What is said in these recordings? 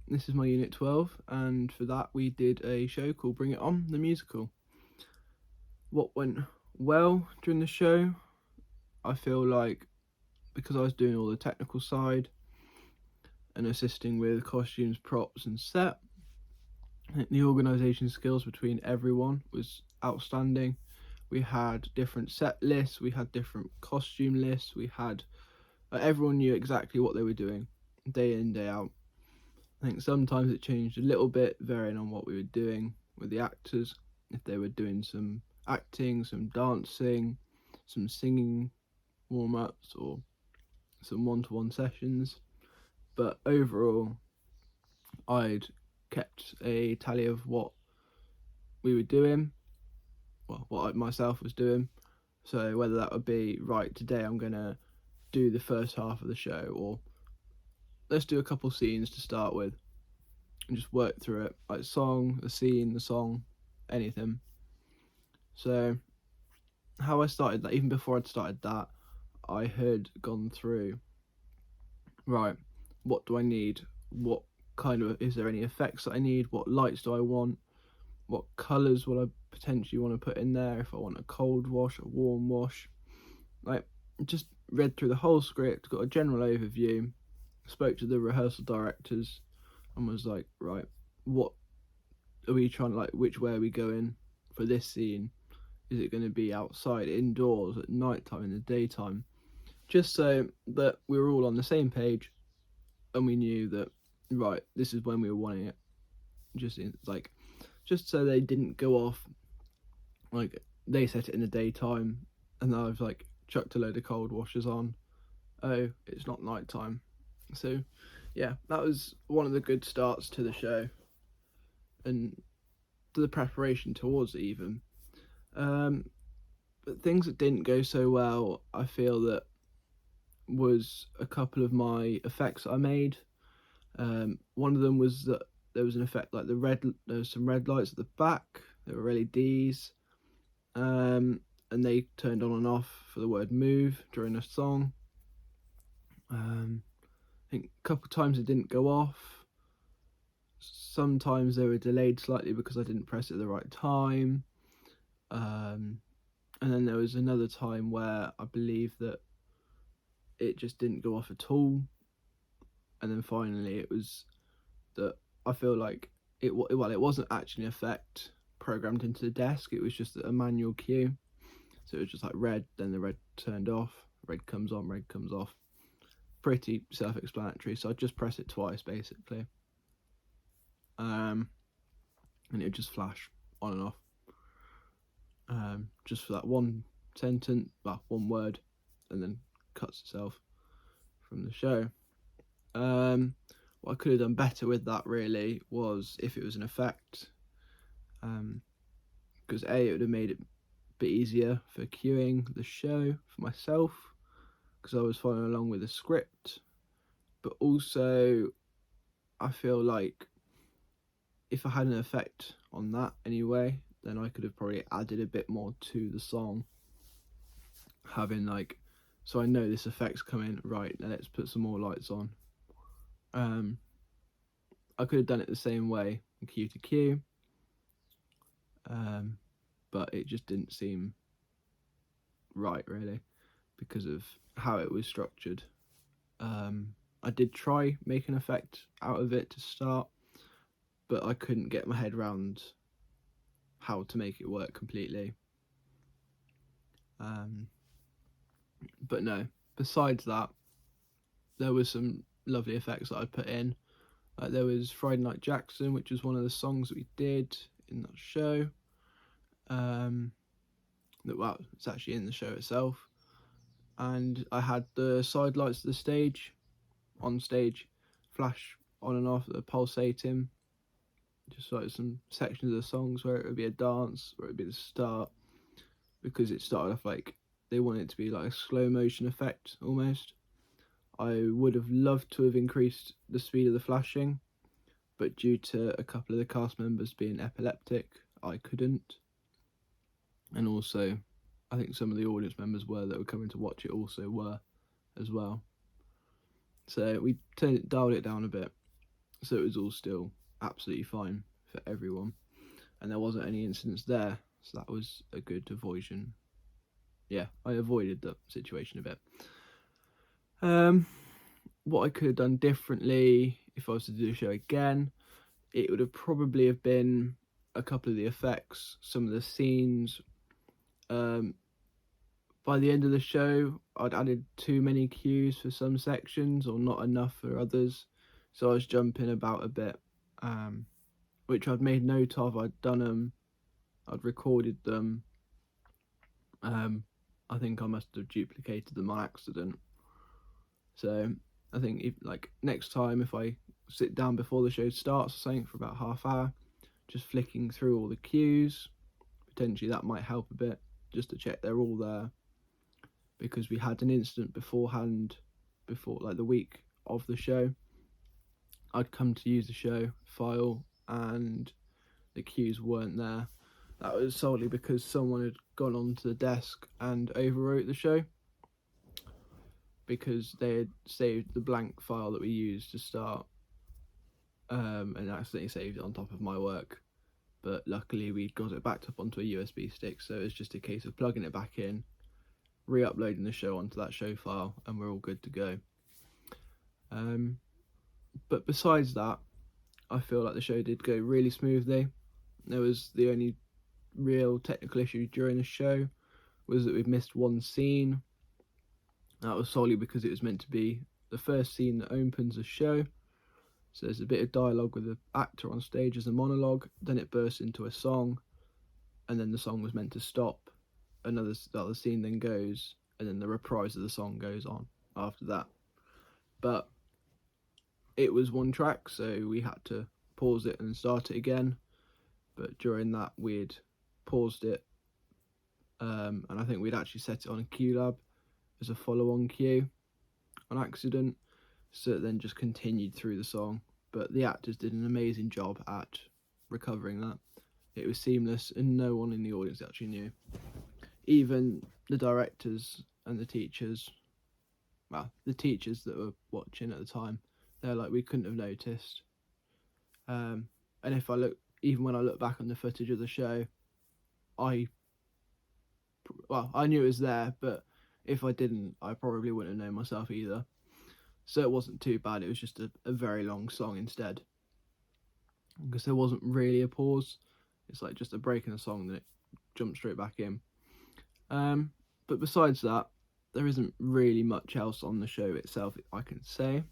This is my Unit 12, and for that we did a show called Bring It On, the musical. What went well during the show, I feel like, because I was doing all the technical side and assisting with costumes, props and set, I think the organisation skills between everyone was outstanding. We had different set lists, we had different costume lists, we had everyone knew exactly what they were doing day in, day out. I think sometimes it changed a little bit, varying on what we were doing with the actors, if they were doing some acting, some dancing, some singing warm-ups, or some one-to-one sessions. But overall, I'd kept a tally of what we were doing, well, what I myself was doing. So whether that would be, right, today I'm going to do the first half of the show, or let's do a couple scenes to start with, and just work through it, like song, the scene, the song, anything. So how I started that, even before I'd started that, I had gone through, right, what do I need? What kind of, is there any effects that I need? What lights do I want? What colours will I potentially want to put in there? If I want a cold wash, a warm wash. Like, just read through the whole script, got a general overview, spoke to the rehearsal directors, and was like, right, what are we trying to, like, which way are we going for this scene? Is it going to be outside, indoors, at night time, in the daytime? Just so that we were all on the same page and we knew that, right, this is when we were wanting it. Just so they didn't go off, like, they set it in the daytime and I've, like, chucked a load of cold washers on. Oh, it's not night time. So, yeah, that was one of the good starts to the show and to the preparation towards it, even. But things that didn't go so well, I feel that was a couple of my effects that I made. One of them was that there was an effect like there was some red lights at the back. There were LEDs, and they turned on and off for the word "move" during a song. I think a couple of times it didn't go off. Sometimes they were delayed slightly because I didn't press it at the right time. And then there was another time where I believe that it just didn't go off at all. And then finally it was that I feel like it wasn't actually an effect programmed into the desk, it was just a manual cue. So it was just like red, then the red turned off, red comes on, red comes off. Pretty self-explanatory, so I'd just press it twice basically. And it would just flash on and off. Just for that one sentence, well, one word, and then cuts itself from the show. What I could have done better with that really was if it was an effect, because it would have made it a bit easier for queuing the show for myself, because I was following along with the script. But also, I feel like if I had an effect on that anyway, then I could have probably added a bit more to the song, having like, so I know this effect's coming, right, now let's put some more lights on. I could have done it the same way, cue to cue, but it just didn't seem right really because of how it was structured. I did try make an effect out of it to start, but I couldn't get my head around how to make it work completely. But no, besides that, there was some lovely effects that I put in. Like there was Friday Night Jackson, which was one of the songs that we did in that show. It's actually in the show itself. And I had the side lights of the stage, on stage, flash on and off, the pulsating. Just like some sections of the songs where it would be a dance, where it would be the start, because it started off like they wanted it to be like a slow motion effect almost. I would have loved to have increased the speed of the flashing, but due to a couple of the cast members being epileptic, I couldn't. And also, I think some of the audience members that were coming to watch it also were as well. So we dialed it down a bit. so it was all still absolutely fine for everyone, and there wasn't any incidents there, so that was a good avoidance. Yeah, I avoided that situation a bit. What I could have done differently if I was to do the show again, it would have probably have been a couple of the effects, some of the scenes. By the end of the show, I'd added too many cues for some sections or not enough for others, so I was jumping about a bit, which I'd made note of. I'd done them, I'd recorded them. I think I must have duplicated them on accident. So I think if like next time if I sit down before the show starts or something for about half hour, just flicking through all the cues, potentially that might help a bit, just to check they're all there. Because we had an incident beforehand, before like the week of the show, I'd come to use the show file and the cues weren't there. That was solely because someone had gone onto the desk and overwrote the show, because they had saved the blank file that we used to start, and accidentally saved it on top of my work. But luckily we got it backed up onto a USB stick, so it's just a case of plugging it back in, re-uploading the show onto that show file, and we're all good to go. But besides that, I feel like the show did go really smoothly. There was the only real technical issue during the show was that we've missed one scene. That was solely because it was meant to be the first scene that opens the show. So there's a bit of dialogue with the actor on stage as a monologue, then it bursts into a song, and then the song was meant to stop. The other scene then goes, and then the reprise of the song goes on after that. But it was one track, so we had to pause it and start it again. But during that, we'd paused it, and I think we'd actually set it on a QLab as a follow-on cue on accident, so it then just continued through the song. But the actors did an amazing job at recovering that. It was seamless, and no one in the audience actually knew. Even the directors and the teachers, well, the teachers that were watching at the time, they're like, we couldn't have noticed. And if I look, even when I look back on the footage of the show, I knew it was there, but if I didn't, I probably wouldn't have known myself either. So it wasn't too bad. It was just a very long song instead, because there wasn't really a pause. It's like just a break in the song, then it jumps straight back in. But besides that, there isn't really much else on the show itself I can say.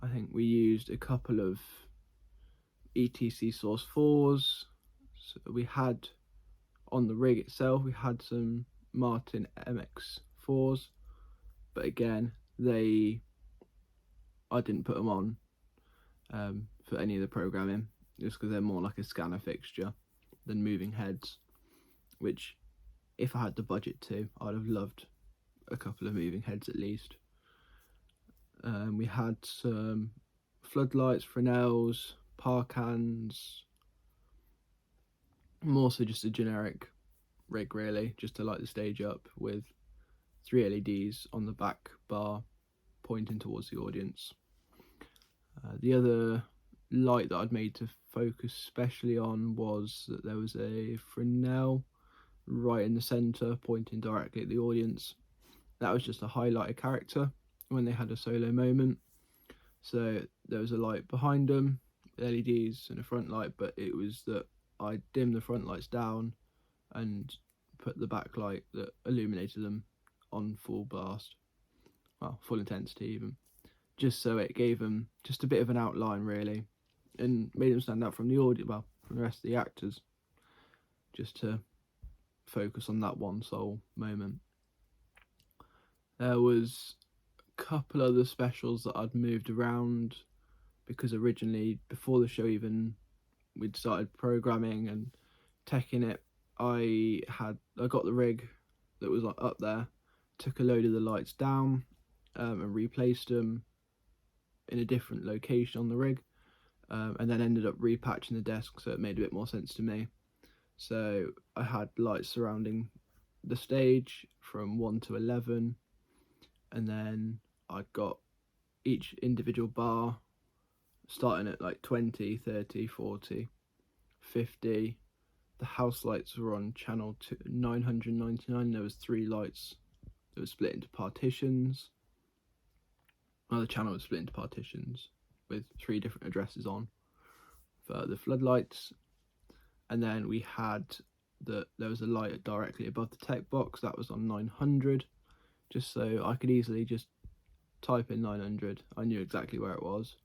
I think we used a couple of ETC Source 4s. So we had, on the rig itself, we had some Martin MX4s, but again, I didn't put them on for any of the programming, just because they're more like a scanner fixture than moving heads, which, if I had the budget to, I'd have loved a couple of moving heads at least. We had some floodlights, Fresnels, Parkans, more so just a generic rig really, just to light the stage up, with 3 LEDs on the back bar pointing towards the audience. The other light that I'd made to focus specially on was that there was a Fresnel right in the centre pointing directly at the audience. That was just to highlight a character when they had a solo moment. So there was a light behind them, LEDs and a front light, but it was that I dimmed the front lights down and put the backlight that illuminated them on full blast, well, full intensity even, just so it gave them just a bit of an outline really, and made them stand out from the audience, well, from the rest of the actors, just to focus on that one sole moment. There was a couple other specials that I'd moved around, because originally, before the show even, we'd started programming and teching it, I got the rig that was up there, took a load of the lights down, and replaced them in a different location on the rig, and then ended up repatching the desk, so it made a bit more sense to me. So I had lights surrounding the stage from 1 to 11, and then I got each individual bar starting at like 20, 30, 40, 50. The house lights were on channel 999. There was 3 lights that were split into partitions. Well, the channel was split into partitions with 3 different addresses on for the floodlights. And then we had there was a light directly above the tech box that was on 900, just so I could easily just type in 900. I knew exactly where it was.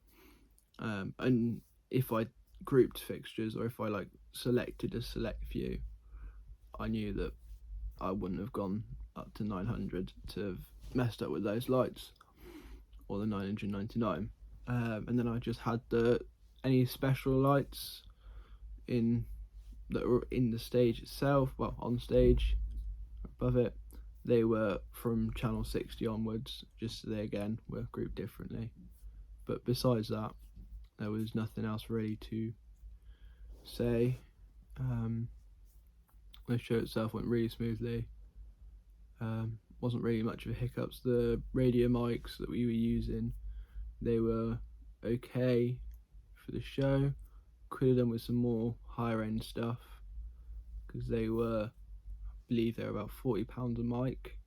And if I grouped fixtures, or if I like selected a select few, I knew that I wouldn't have gone up to 900 to have messed up with those lights, or the 999. And then I just had any special lights in that were in the stage itself, well, on stage above it, they were from channel 60 onwards, just so they again were grouped differently. But besides that, there was nothing else really to say. The show itself went really smoothly. Wasn't really much of a hiccups. The radio mics that we were using, they were okay for the show. Could have done with some more higher end stuff, because they were, I believe they were about £40 a mic,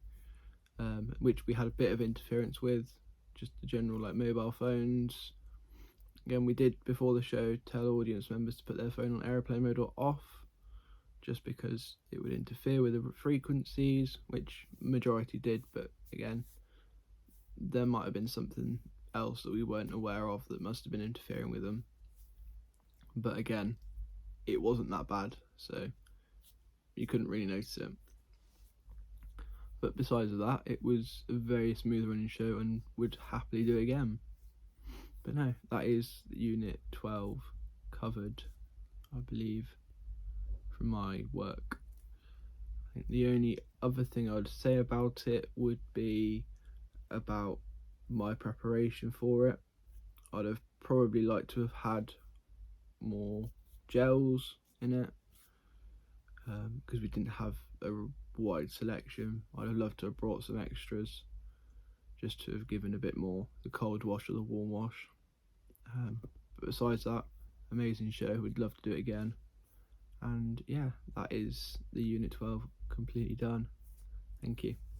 which we had a bit of interference with, just the general like mobile phones. Again, we did before the show tell audience members to put their phone on airplane mode or off, just because it would interfere with the frequencies, which majority did, but again, there might have been something else that we weren't aware of that must have been interfering with them. But again, it wasn't that bad, so you couldn't really notice it. But besides that, it was a very smooth running show and would happily do it again. But no, that is Unit 12 covered, I believe, from my work. I think the only other thing I'd say about it would be about my preparation for it. I'd have probably liked to have had more gels in it, because we didn't have a wide selection. I'd have loved to have brought some extras, just to have given a bit more, the cold wash or the warm wash. But besides that, amazing show, we'd love to do it again. And yeah, that is the Unit 12 completely done. Thank you.